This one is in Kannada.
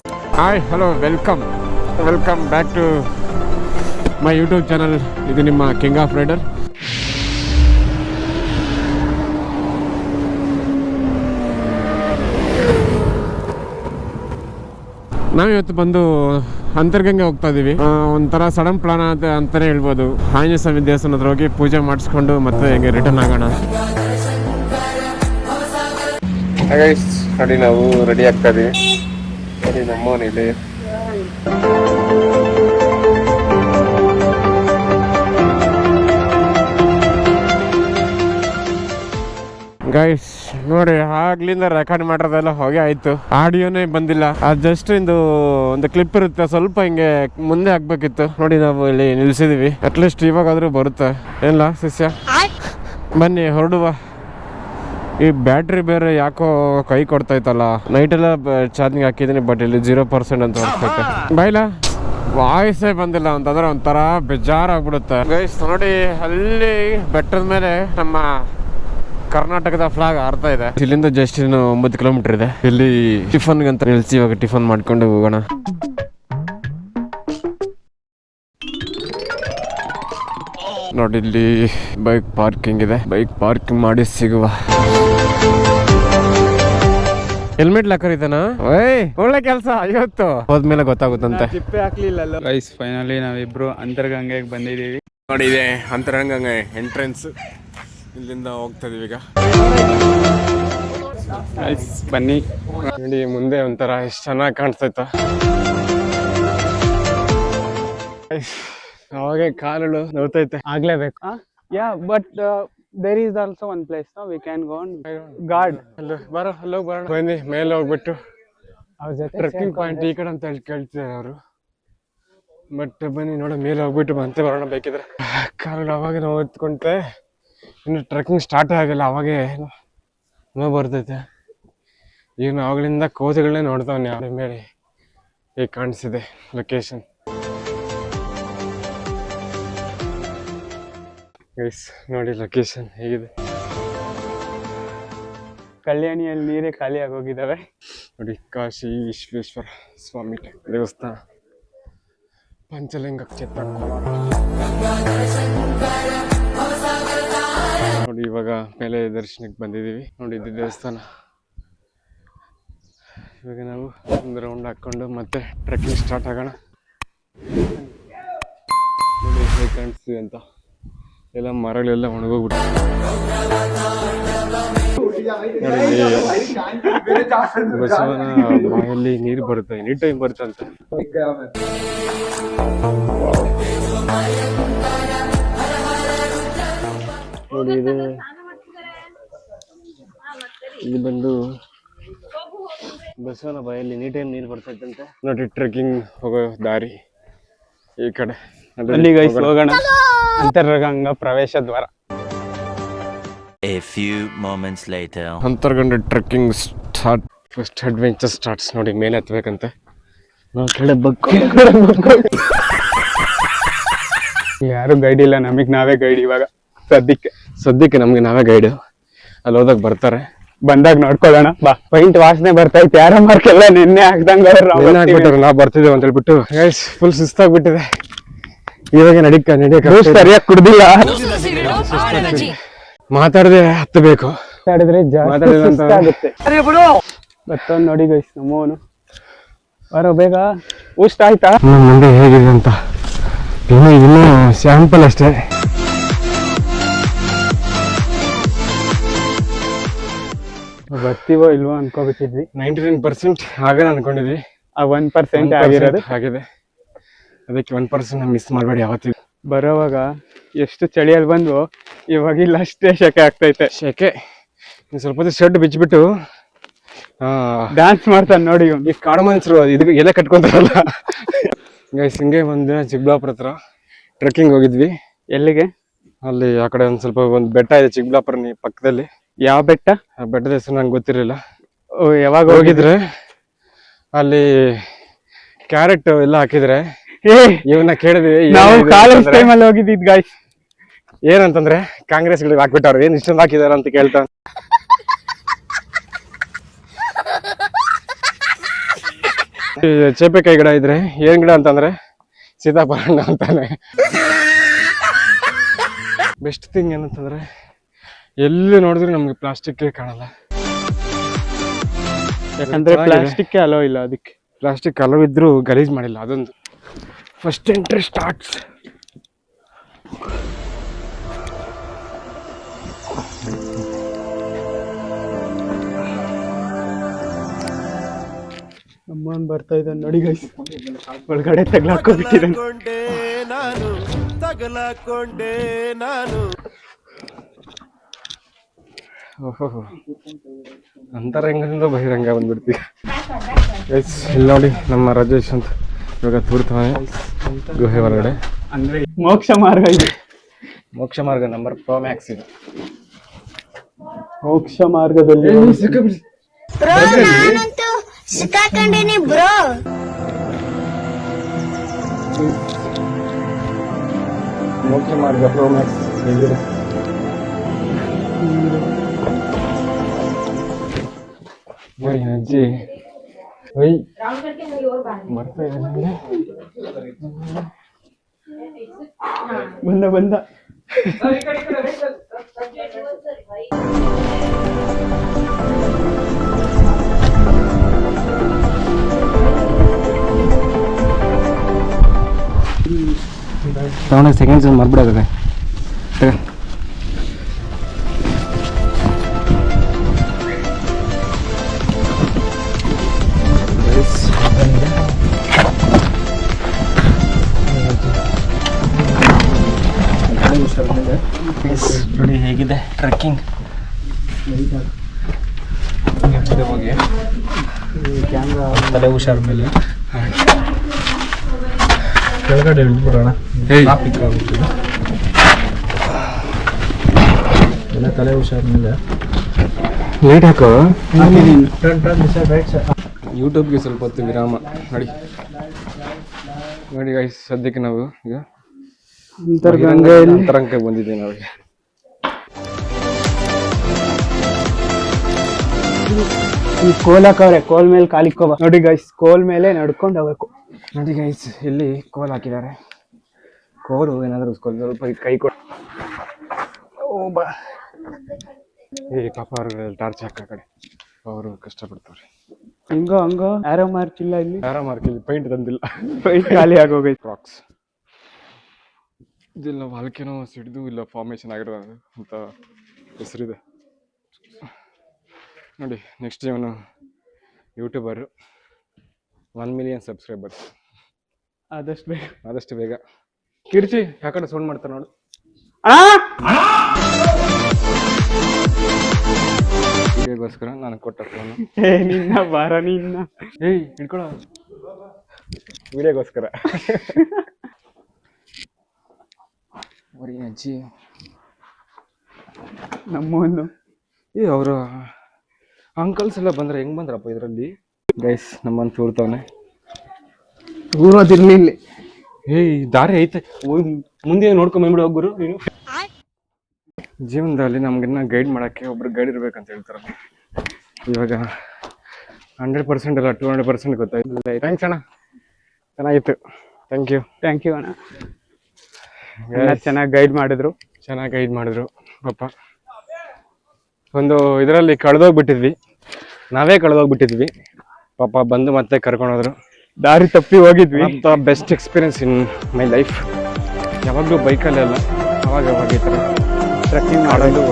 Hi hello welcome back to my YouTube channel. ಇದು ನಿಮ್ಮ ಕಿಂಗ್ ಆಫ್ ರೈಡರ್. ನಾವಿವತ್ತು ಬಂದು ಅಂತರ್ಗಂಗೆ ಹೋಗ್ತಾ ಇದ್ದೀವಿ. ಒಂಥರ ಸಡನ್ ಪ್ಲಾನ್ ಅಂತಲೇ ಹೇಳ್ಬೋದು. ಆಂಜನೇಯ ಸ್ವಾಮಿ ದೇವಸ್ಥಾನ ಹತ್ರ ಹೋಗಿ ಪೂಜೆ ಮಾಡಿಸ್ಕೊಂಡು ಮತ್ತೆ ಹಿಂಗೆ ರಿಟರ್ನ್ ಆಗೋಣ. ನೋಡಿ ನಾವು ರೆಡಿ ಆಗ್ತಾ ಇದೀವಿ. ನೋಡಿ ನಮ್ಮನೇಲಿ ಗೈಸ್ ನೋಡಿ, ಆಗ್ಲಿಂದ ರೆಕಾರ್ಡ್ ಮಾಡೋದೆಲ್ಲ ಹೋಗಿ ಆಯ್ತು, ಆಡಿಯೋನೇ ಬಂದಿಲ್ಲ. ಅದು ಜಸ್ಟ್ ಒಂದು ಕ್ಲಿಪ್ ಇರುತ್ತೆ, ಸ್ವಲ್ಪ ಹಿಂಗೆ ಮುಂದೆ ಹಾಕ್ಬೇಕಿತ್ತು. ನೋಡಿ ನಾವು ಇಲ್ಲಿ ನಿಲ್ಸಿದೀವಿ, ಅಟ್ಲೀಸ್ಟ್ ಇವಾಗಾದ್ರೂ ಬರುತ್ತೆ. ಏನಿಲ್ಲ ಶಿಷ್ಯ, ಬನ್ನಿ ಹೊರಡುವ. ಈ ಬ್ಯಾಟ್ರಿ ಬೇರೆ ಯಾಕೋ ಕೈ ಕೊಡ್ತಾ ಇತ್ತಲ್ಲ. ನೈಟೆಲ್ಲ ಚಾರ್ಜಿಂಗ್ ಹಾಕಿದ್ದೀನಿ, ಬಟ್ ಇಲ್ಲಿ 0% ಅಂತ ಹೊಡ್ತೈತೆ. ಬೈಲ ವಾಯ್ಸೇ ಬಂದಿಲ್ಲ ಅಂತಂದ್ರೆ ಒಂಥರ ಬೇಜಾರಾಗ್ಬಿಡುತ್ತೆ. ಗೈಸ್ ನೋಡಿ, ಅಲ್ಲಿ ಬೆಟ್ಟದ ಮೇಲೆ ನಮ್ಮ ಕರ್ನಾಟಕದ ಫ್ಲಾಗ್ ಹಾರ್ತಾ ಇದೆ. ಇಲ್ಲಿಂದ ಜಸ್ಟ್ ಇನ್ನು 9 ಕಿಲೋಮೀಟರ್ ಇದೆ. ಇಲ್ಲಿ ಟಿಫನ್ಗೆ ಅಂತ ನಿಲ್ಸಿ ಇವಾಗ ಟಿಫನ್ ಮಾಡ್ಕೊಂಡು ಹೋಗೋಣ. ನೋಡಿ ಇಲ್ಲಿ ಬೈಕ್ ಪಾರ್ಕಿಂಗ್ ಇದೆ, ಬೈಕ್ ಪಾರ್ಕಿಂಗ್ ಮಾಡಿ ಸಿಗುವ. ಹೆಲ್ಮೆಟ್ ಲಾಕರ್ ಇದೆನಾ? ಒಳ್ಳೆ ಕೆಲಸ. ಇವತ್ತು ಹೋದ್ಮೇಲೆ ಗೊತ್ತಾಗುತ್ತಂತೆ. ಚಿಪ್ಪೆ ಹಾಕ್ಲಿಲ್ಲ ಗೈಸ್. ಫೈನಲಿ ನಾವಿಬ್ರು ಅಂತರ್ಗಂಗೆಗೆ ಬಂದಿದ್ದೀವಿ. ನೋಡಿ ಇದೆ ಅಂತರ್ಗಂಗೆ ಎಂಟ್ರೆನ್ಸ್. ಇಲ್ಲಿಂದ ಹೋಗ್ತಾ ಇದೀವಿ ಈಗ. ಗೈಸ್ ಬನ್ನಿ ನೋಡಿ, ಮುಂದೆ ಒಂಥರ ಎಷ್ಟು ಚೆನ್ನಾಗಿ ಕಾಣಿಸ್ತೈತ. ಅವಾಗೆ ಕಾಲುಗಳು ನೋವ್ತೈತೆ. ಆಗ್ಲೇಬೇಕು. Yeah but there is also one place we can go guard. ಬರೋ ಅಲ್ಲೋಗಿ ಬರೋಣ. ಬನ್ನಿ ಮೇಲೆ ಹೋಗ್ಬಿಟ್ಟು ಟ್ರೆಕ್ಕಿಂಗ್ ಪಾಯಿಂಟ್ ಈ ಕಡೆ ಅಂತ ಕೇಳ್ತಿದ್ದಾರೆ ಅವರು. ಬಟ್ ಬನ್ನಿ ನೋಡ, ಮೇಲೆ ಹೋಗ್ಬಿಟ್ಟು ಮತ್ತೆ ಬರೋಣ ಬೇಕಿದ್ರೆ. ಕಾಲುಗಳು ಅವಾಗ ನೋವು ಎತ್ಕೊಂತೆ. ಇನ್ನು ಟ್ರೆಕ್ಕಿಂಗ್ ಸ್ಟಾರ್ಟ್ ಆಗಿಲ್ಲ, ಅವಾಗೆ ನೋವು ಬರ್ತೈತೆ. ಈಗ ಅವಾಗಲಿಂದ ಕೋತಿಗಳನ್ನೇ ನೋಡ್ತಾವನೆ. ಅವ್ರ ಮೇಲೆ ಈಗ ಕಾಣಿಸಿದೆ ಲೊಕೇಶನ್. ಗೈಸ್ ನೋಡಿ ಲೊಕೇಶನ್ ಹೇಗಿದೆ. ಕಲ್ಯಾಣಿಯಲ್ಲಿ ನೀರೇ ಖಾಲಿ ಆಗೋಗಿದ್ದಾವೆ. ನೋಡಿ, ಕಾಶಿ ವಿಶ್ವೇಶ್ವರ ಸ್ವಾಮಿ ದೇವಸ್ಥಾನ, ಪಂಚಲಿಂಗ ಕ್ಷೇತ್ರ. ನೋಡಿ ಇವಾಗ ಮೇಲೆ ದರ್ಶನಕ್ಕೆ ಬಂದಿದ್ದೀವಿ. ನೋಡಿ ಇದು ದೇವಸ್ಥಾನ. ಇವಾಗ ನಾವು ಒಂದು ರೌಂಡ್ ಹಾಕ್ಕೊಂಡು ಮತ್ತೆ ಟ್ರೆಕ್ಕಿಂಗ್ ಸ್ಟಾರ್ಟ್ ಆಗೋಣ. ನೋಡಿ ಹೇಗೆ ಕಾಣಿಸ್ತೀವಿ ಅಂತ. ಎಲ್ಲ ಮರಗಳೆಲ್ಲ ಒಣಗೋಗ್ಬಿಟ್ಟು. ಬಸವನ ಬಾಯಲ್ಲಿ ನೀರು ಬರುತ್ತೆ, ಎನಿ ಟೈಮ್ ಬರುತ್ತೆ ಅಂತ. ನೋಡಿ ಇಲ್ಲಿ ಬಂದು ಬಸವನ ಬಾಯಲ್ಲಿ ಎನಿ ಟೈಮ್ ನೀರು ಬರ್ತೈತಂತೆ. ನೋಡಿ ಟ್ರೆಕ್ಕಿಂಗ್ ಹೋಗೋ ದಾರಿ ಈ ಕಡೆ. ಅಲ್ಲಿ ಗೈಸ್ ಹೋಗೋಣ, ಅಂತರ್ಗಂಗಾ ಪ್ರವೇಶ ದ್ವಾರ. A few moments later. ಅಂತರ್ಗಂಗೆ trekking start. First adventure starts. ನೋಡಿ ಮೇಲೆ ಹತ್ಬೇಕಂತೆ. ನಾವು ಕೆಳಗೆ ಯಾರು ಗೈಡ್ ಇಲ್ಲ, ನಮಗ್ ನಾವೇ ಗೈಡ್. ಇವಾಗ ಸದ್ಯಕ್ಕೆ ನಮ್ಗೆ ನಾವೇ ಗೈಡ್. ಅಲ್ಲಿ ಹೋದಾಗ ಬರ್ತಾರೆ, ಬಂದಾಗ ನೋಡ್ಕೊಳ್ಳೋಣ ಬಾ. ಪೈಂಟ್ ವಾಸನೆ ಬರ್ತೈತೆ. ಯಾರ ಮಾರ್ಕೆಲ್ಲ ನಿನ್ನೆ ಹಾಕ್ದಂಗ ನಾವು ಬರ್ತಿದ್ದೇವೆ ಅಂತ ಹೇಳ್ಬಿಟ್ಟು ಫುಲ್ ಸುಸ್ತಾಗ್ಬಿಟ್ಟಿದೆ. ಇವಾಗ ನಡಿಯಕ್ಕೆ ಸರಿಯಾಗಿ ಕುಡ್ದಿಲ್ಲ. ಮಾತಾಡದೆ ಹತ್ತಬೇಕು. ಬರ್ತವ್ ನೋಡಿ ಗೈಸ್ ನಮ್ಮವನು. ಬರೋ ಬೇಗ. ಊಷ್ಟ ಆಯ್ತಾ? ಮುಂದೆ ಹೇಗಿದೆ ಅಂತ ಇನ್ನೂ ಸ್ಯಾಂಪಲ್ ಅಷ್ಟೇ. ಬರ್ತೀವೋ ಇಲ್ವೋ ಅನ್ಕೋಬಿಟ್ಟಿದ್ವಿ. 99% ಆಗಲ್ಲ ಅನ್ಕೊಂಡಿದ್ವಿ. ಆ 1% ಆಗಿದೆ. ಅದಕ್ಕೆ 1% ಮಿಸ್ ಮಾಡಬೇಡಿ ಯಾವತ್ತಿಗೂ. ಬರೋವಾಗ ಎಷ್ಟು ಚಳಿಯಲ್ಲಿ ಬಂದ್ವು, ಇವಾಗ ಇಲ್ಲ ಅಷ್ಟೇ ಶೆಕೆ ಆಗ್ತೈತೆ. ಶೆಕೆ ಸ್ವಲ್ಪ ಹೊತ್ತು ಶರ್ಟ್ ಬಿಚ್ಚಿಬಿಟ್ಟು ಡ್ಯಾನ್ಸ್ ಮಾಡ್ತಾನೆ ನೋಡಿ. ಈ ಕಾಡು ಮನುಷ್ಯರು ಇದಕ್ಕೆ ಎಲೆ ಕಟ್ಕೊಂತಾರಲ್ಲ. ಗೈಸ್ ಹಿಂಗೆ ಒಂದಿನ ಚಿಕ್ಕಬಳ್ಳಾಪುರ ಹತ್ರ ಟ್ರೆಕ್ಕಿಂಗ್ ಹೋಗಿದ್ವಿ. ಎಲ್ಲಿಗೆ? ಅಲ್ಲಿ ಆ ಕಡೆ ಒಂದು ಬೆಟ್ಟ ಇದೆ ಚಿಕ್ಕಬಳ್ಳಾಪುರ ಪಕ್ಕದಲ್ಲಿ. ಯಾವ ಬೆಟ್ಟ? ಆ ಬೆಟ್ಟದ ಹೆಸರು ನಂಗೆ ಗೊತ್ತಿರಲಿಲ್ಲ. ಯಾವಾಗ ಹೋಗಿದ್ರೆ ಅಲ್ಲಿ ಕ್ಯಾರೆಟ್ ಎಲ್ಲ ಹಾಕಿದ್ರೆ ಇವನ್ನ ಕೇಳಿದ್ವಿ. ನಾವು ಕಾಲೇಜ್ ಟೈಮಲ್ಲಿ ಹೋಗಿದ್ದಿದ್ ಗಾಯ್ಸ್. ಏನಂತಂದ್ರೆ ಕಾಂಗ್ರೆಸ್ ಗಳಿಗೆ ಹಾಕ್ಬಿಟ್ಟವ್ರು, ಏನ್ ಇಷ್ಟೊಂದು ಹಾಕಿದಾರ ಅಂತ ಕೇಳ್ತಾ. ಚೇಪೆಕಾಯಿ ಗಿಡ ಇದ್ರೆ ಏನ್ ಗಿಡ ಅಂತಂದ್ರೆ ಸೀತಾಫಲ ಹಣ್ಣು ಅಂತಾನೆ. ಬೆಸ್ಟ್ ಥಿಂಗ್ ಏನಂತಂದ್ರೆ ಎಲ್ಲಿ ನೋಡಿದ್ರು ನಮ್ಗೆ ಪ್ಲಾಸ್ಟಿಕ್ ಕಾಣಲ್ಲ, ಯಾಕಂದ್ರೆ ಪ್ಲಾಸ್ಟಿಕ್ ಅಲೋ ಇಲ್ಲ, ಅದಕ್ಕೆ ಪ್ಲಾಸ್ಟಿಕ್ ಅಲೋ ಇದ್ರೂ ಗಲೀಜ್ ಮಾಡಿಲ್ಲ. ಅದೊಂದು ಫಸ್ಟ್ ಎಂಟ್ರಿ ಸ್ಟಾರ್ಟ್ಸ್. ಅಮ್ಮನ್ ಬರ್ತಾ ಇದ್ದಾನೆ ನೋಡಿ ಗೈಸ್, ಒಳಗಡೆ ತಗ್ಲಾಕೊಂಡ್ಬಿಟ್ಟಿದ್ದಾನೆ. ಓಹೋ, ಅಂತರಂಗದಿಂದ ಬಹಿರಂಗ ಬಂದ್ಬಿಡ್ತೀವಿ. ಗೈಸ್ ಇಲ್ಲಿ ನೋಡಿ ನಮ್ಮ ರಾಜೇಶ್ ಅಂತ ಇವಾಗ ತೂರ್ತಾನೆ ಗುಹೆ ಹೊರಗಡೆ. ಅಂದ್ರೆ ಮೋಕ್ಷ ಮಾರ್ಗ ಇದೆ, ಮೋಕ್ಷ ಮಾರ್ಗ ನಂಬರ್ ಪ್ರೋ ಮ್ಯಾಕ್ಸ್ ಇದು. ಮೋಕ್ಷ ಮಾರ್ಗದಲ್ಲಿ ಸಿಕ್ಕಾಕೊಂಡೇನಿ ಬ್ರೋ. ಮೋಕ್ಷ ಮಾರ್ಗ ಪ್ರೋ ಮ್ಯಾಕ್ಸ್ ಹೇಗಿದೆ? ಅಜ್ಜಿ ಒಯ್ ಬರ್ತಾ ಇದೆ ನನಗೆ. ಬಂದ ಸೆಕೆಂಡ್ಸ್ ಮರ್ಬಿಡೋದೆ. ನೋಡಿ ಹೇಗಿದೆ ಟ್ರೆಕ್ಕಿಂಗ್. ಕ್ಯಾಮ್ರಾ ತಲೆ ಹುಷಾರ ಮೇಲೆ ಕೆಳಗಡೆ ಇಳಿದ್ಬಿಡೋಣ. ಎಲ್ಲ ತಲೆ ಹುಷಾರ ಮೇಲೆ ಲೇಟ್ ಹಾಕೋ. Right sir. ಯೂಟ್ಯೂಬ್ಗೆ ಸ್ವಲ್ಪ ಹೊತ್ತು ವಿರಾಮ. ನೋಡಿ ಗೈಸ್, ಸದ್ಯಕ್ಕೆ ನಾವು ಈಗ ಅಂತರಂಗಕ್ಕೆ ಬಂದಿದ್ದೀವಿ ನಾವು. ಈ ಕೋಲ್ ಹಾಕವ್ರೆ, ಕೋಲ್ ಮೇಲೆ ಕಾಲಿಕ್ಕೋಬ ನೋಡಿ ಗೈಸ್, ಕೋಲ್ ಮೇಲೆ ನಡ್ಕೊಂಡು ಹೋಗ್ಬೇಕು. ನೋಡಿ ಗೈಸ್, ಇಲ್ಲಿ ಕೋಲ್ ಹಾಕಿದ್ದಾರೆ. ಕೋಲು ಏನಾದರೂ ಸ್ವಲ್ಪ ಕೈ ಕೊಟ್ಟು ಬಾ. ಪಾಪ ಅವ್ರ ಟಾರ್ಚ್ ಹಾಕ ಕಡೆ ಅವರು ಕಷ್ಟಪಡ್ತಾರೆ. ಹಂಗೋ ಆರೋ ಮಾರ್ಕ್ ಇಲ್ಲ ಇಲ್ಲಿ, ಆರಾಮಾರ್ಕ್ ಇಲ್ಲಿ ಪೈಂಟ್ ತಂದಿಲ್ಲ, ಪೈಂಟ್ ಖಾಲಿ ಆಗೋಗೈತೆ. ರಾಕ್ಸ್ ಇದಿಲ್ಲ, ವಾಲ್ಕೆನೋ ಸಿಡಿದು ಇಲ್ಲ ಫಾರ್ಮೇಶನ್ ಆಗಿರೋದು ಅಂತ ಹೆಸರಿದೆ. ನೋಡಿ ನೆಕ್ಸ್ಟ್ ಇವನು ಯೂಟ್ಯೂಬರು 1 ಮಿಲಿಯನ್ ಸಬ್ಸ್ಕ್ರೈಬರ್ಸ್ ಆದಷ್ಟು ಬೇಗ. ಕಿರ್ಚಿ ಯಾಕಡೆ ಸೌಂಡ್ ಮಾಡ್ತಾರೆ ನೋಡು. ವಿಡಿಯೋಗೋಸ್ಕರ ನಾನು ಕೊಟ್ಟ ಫೋನು. ನಿನ್ನ ಬಾರ ನಿನ್ನ ಹಿಡ್ಕೊಳ ವಿಡಿಯೋಗೋಸ್ಕರ. ಬರೀ ಅಜ್ಜಿ ನಮ್ಮನ್ನು ಅವರು ಅಂಕಲ್ಸ್ ಎಲ್ಲ ಬಂದ್ರೆ ಹೆಂಗ್ ಬಂದ್ರಪ್ಪ ಇದರಲ್ಲಿ. ಗೈಸ್ ನಮ್ಮನ್ನು ತೋರ್ತಾವನೆ, ಊರೋದಿರ್ಲಿಲ್ಲ. ದಾರಿ ಐತೆ, ಮುಂದೆ ನೋಡ್ಕೊಂಡ್ ಬಂದ್ಬಿಡು ಹೋಗ್ಗುರು. ನೀನು ಜೀವನದಲ್ಲಿ ನಮ್ಗೆನ್ನ ಗೈಡ್ ಮಾಡಕ್ಕೆ ಒಬ್ರು ಗೈಡ್ ಇರ್ಬೇಕಂತ ಹೇಳ್ತಾರ. ಇವಾಗ 100% ಅಲ್ಲ 200% ಗೊತ್ತಾಯ್ತು. ಥ್ಯಾಂಕ್ಸ್ ಅಣ್ಣ, ಚೆನ್ನಾಗಿತ್ತು. ಥ್ಯಾಂಕ್ ಯು ಅಣ್ಣ, ಚೆನ್ನಾಗಿ ಗೈಡ್ ಮಾಡಿದ್ರು. ಪಾಪ ಒಂದು ಇದರಲ್ಲಿ ನಾವೇ ಕಳೆದೋಗ್ಬಿಟ್ಟಿದ್ವಿ. ಪಾಪ ಬಂದು ಮತ್ತೆ ಕರ್ಕೊಂಡೋದ್ರು. ದಾರಿ ತಪ್ಪಿ ಹೋಗಿದ್ವಿ. Best experience in my life. ಯಾವಾಗಲೂ ಬೈಕಲ್ಲೆಲ್ಲ ಅವಾಗ ಈ ಥರ ಟ್ರೆಕ್ಕಿಂಗ್ ಮಾಡೋದು